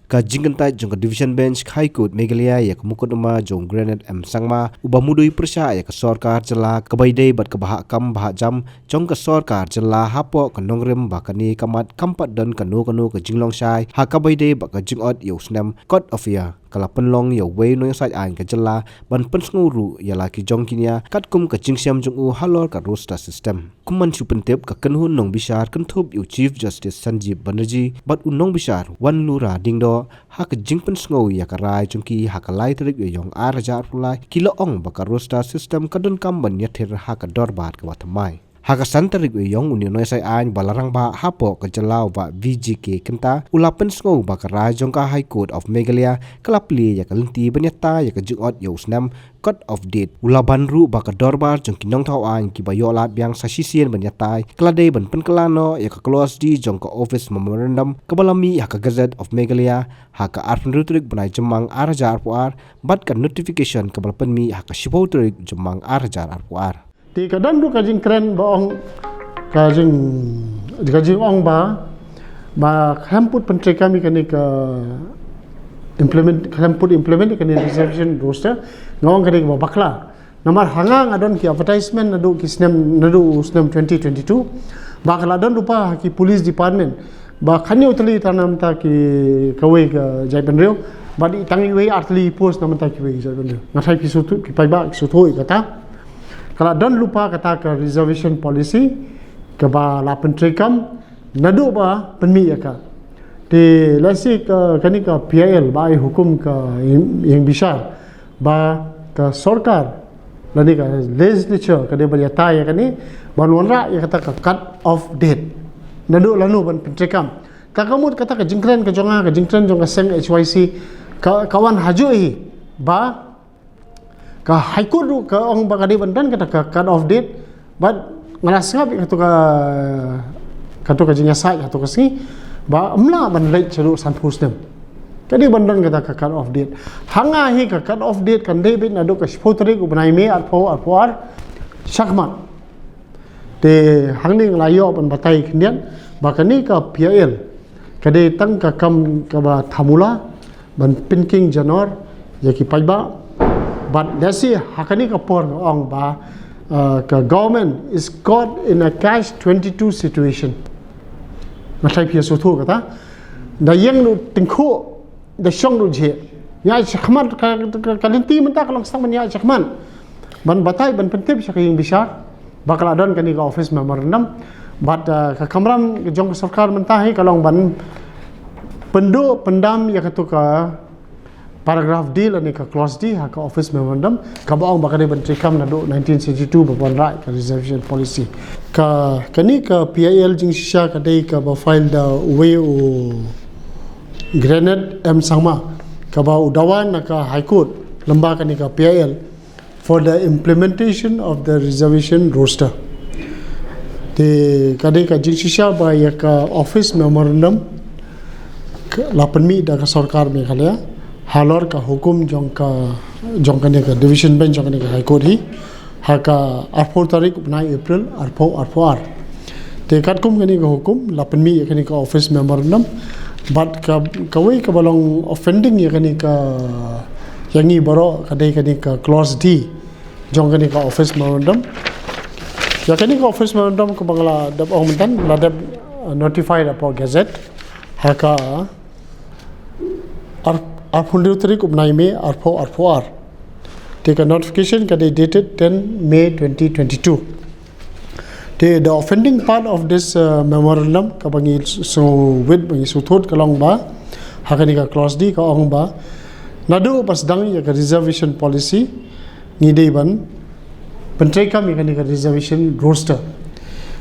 ka jingkantai jong ka division bench high court Meghalaya ya kumukuduma jong granite sangma ubamudui persya ya ka sarkar jala kabaidei bat ka bahak kam bahak jam jong ka sarkar jala hapo ka nongrem ba kani kamat kampat dan kanu ka jinglong shai ha kabaidei ba ka jingot yo snam court of ya kala penlong yo wei no sai an ka jala ban pensnguru ya la ki jong kinia katkum ka jingsiam jong u halor ka roster system kuman supentep ka kanhun nong bisar kanthop yo chief justice Sanjeev Banerjee bat unong bisar wan lura dingdo ha ka jingpen sngo ya ka rai jongki ha ka lai trik yo yong arajar pulai kilo ong ba ka roster system kadon kam ban yathir ha ka dorbat ka watmai Haka santarik uyong unino sai an balarang ba hapo ka jalaw ba VGK kenta ulapen sngo ba ka rajong ka High Court of Meghalaya kalapli ya kalenti banyata ya ka jingot yo snam court of date ulaban ru ba ka dorbar jong kinong thawan ki bayo lat biang sasisien banyata klade ban penkelano ya ka close di jong ka office memorandum kabalami ya ka Gazette of Meghalaya haka arpendutrik banai jemang arajar puar bat ka notification kabalpen mi haka shipotrik jemang arajar puar Di kadang tu kajing keren baong kajing ong ba hamput penteri kami kini ke implement kini reservation roster ngong kini ke bakla nomor hangang adon ki advertisement nadu ki snem 2022 bakla adon lupa ki police department ba khanyo tali tanam ta ki kawai ke jai penrio ba di tangi wei atli post nam ta ki wei jai penrio ngathai ki sutu ki pai ba sutu kata kalau don lupa kata ke reservation policy ke ba la penteri kam nadu ba penmi ya ka di lasi ke kani ke PIL ba hukum ke yang besar ba ke sarkar lani ke legislature ke dia berjata ya kani ban wanra ya kata ke cut off date nadu lanu ban penteri kam kakamut kata ke jingkren ke jingkren jong ke seng HYC kawan hajui ba ka High Court ka ong bagadi bandan kata ka cut off date but ngalasngap katu ka jinya sai katu ka si ba amla ban late chalu san pusdem kadi bandan kata ka cut off date hanga hi ka cut off date kan debit na do ka spotri ku banai me ar shakmat te hangning layo ban batai khnian ba kani ka PIL kade tang ka kam ka ba thamula ban pinking janor yaki paiba but let's see hakani kapor ong ba ka government is caught in a catch 22 situation matai pia so thu kata da yang lu tingkhu da shong lu je ya chakman kalinti menta kalong sang ya chakman ban batai ban pentip sa kayong bisar bakal adon kani ka office memorandum but ka kamram jong sarkar menta hi kalong ban pendo pendam ya katuka paragraph D lani ka clause D ha ka office memorandum ka baong bakade bantri kam na do 1962 babon right ka reservation policy ka kani ka PIL jing shisha ka dei ka ba file da way o granite sangma ka ba udawan na ka High Court lamba kani ka PIL for the implementation of the reservation roster de ka dei ka jing shisha ba ya ka office memorandum lapanmi da ka sarkar Meghalaya halor ka hukum jong ka ne ka division bench jong ka ne ka High Court hi ha ka 4 tarik 9 April arpo te kat kum ka ne ka hukum lapanmi ka ne ka office memorandum but ka wei ka balong offending ya ka ne ka yangi baro ka dei ka ne ka clause D jong ka ne ka office memorandum ya ka ne ka office memorandum ko bangla dab ong mentan la dab notified apo gazette ha ka Arpundu tarik ubnai me arpo take a notification kade dated 10 May 2022 the offending part of this memorandum kabangi so with bangi suthot kalong ba hakani ka clause D ka ong ba nadu pasdang ya ka reservation policy ngidei ban pentrai kam ya ka reservation roster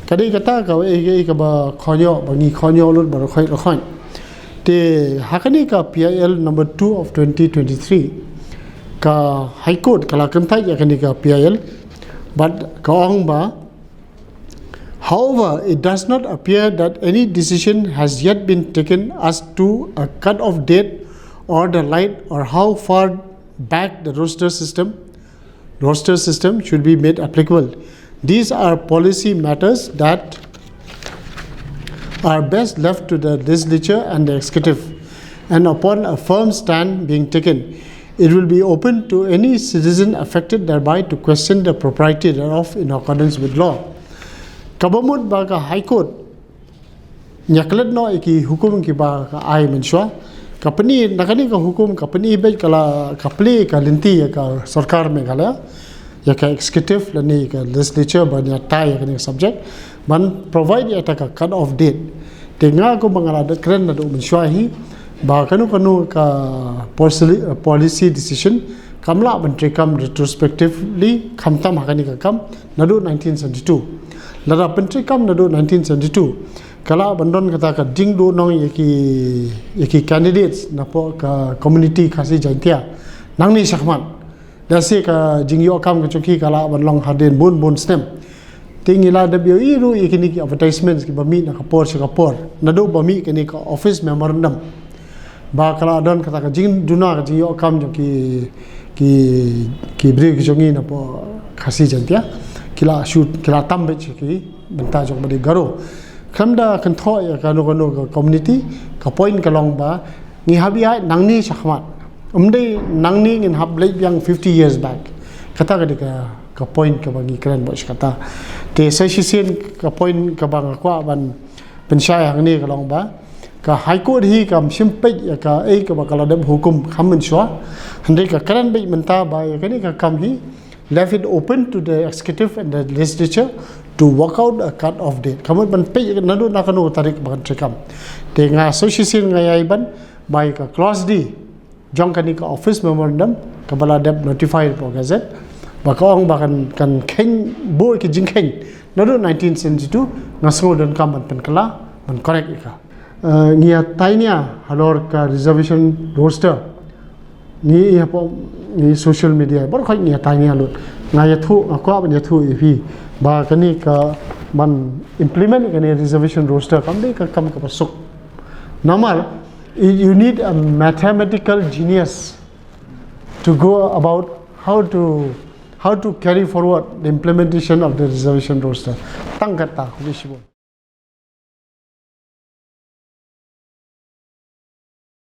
kade kata ka ka ba khonyo bangi khonyo lut bar khoi te hakani ka PIL number 2 of 2023 ka High Court kala kantai yakani ka PIL but ka ong ba however it does not appear that any decision has yet been taken as to a cut off date or the light or how far back the roster system should be made applicable. These are policy matters that are best left to the legislature and the executive and upon a firm stand being taken, it will be open to any citizen affected thereby to question the propriety thereof in accordance with law. Kabamut ba ka High Court nyaklet no iki hukum ki ba ka ai mensua kapani nakani ka hukum kapani be kala kapli ka linti ka sarkar Meghalaya ya ka executive lani ka legislature ba nya tai ka ni subject ban provide ya ta ka cut off date tenga ko mangala dat kren na do mensua hi ba kanu ka policy decision kamla menteri kam retrospectively khamtam hakani ka kam nadu 1972 lara menteri kam nadu 1972 kala bandon kata ka ding do nong yaki candidates na po ka community khasi jantia nangni sakman dasi ka jingyo kam ka choki kala banlong haden bun stem tingila WE ru ikini ki advertisements ki bami na kapor nadu bami kini ka office memorandum ba kala don kata ka jing duna ka jingyo kam jo ki bri ki jongi na po khasi jantia kila shoot kila tambe ki benta jok badi garo kamda kantho ya kanu community ka point kalong ba ngi habia nangni sakmat umdei nangni ngin hab late yang 50 years back kata ka point ka bangi kran bo kata te session ka point ka bang kwa ban pensyai hang ni kalong ba ka High Court hi kam simpe ya ka ka bakala dem hukum khamen swa hande ka kran be menta ba ya kani ka kam hi left it open to the executive and the legislature to work out a cut off date. Kamu ban pe nadu nakanu tarik bakan trekam. Tenga association ngayai ban by ka clause D jong kani ka office memorandum kabala deb notified po gazette bakaong bakan kan keng boy ki jingkeng nadu 1972 ngaso dan kam ban Pynkylla ban correct ika. Ngia tainya halor ka reservation roster ni po ni social media bor khoi ngia tainya lut ngaya thu akwa ban ya thu ipi ba kani ka man implement kani reservation roster kam de ka kam ka pasuk normal you need a mathematical genius to go about how to carry forward the implementation of the reservation roster tangkata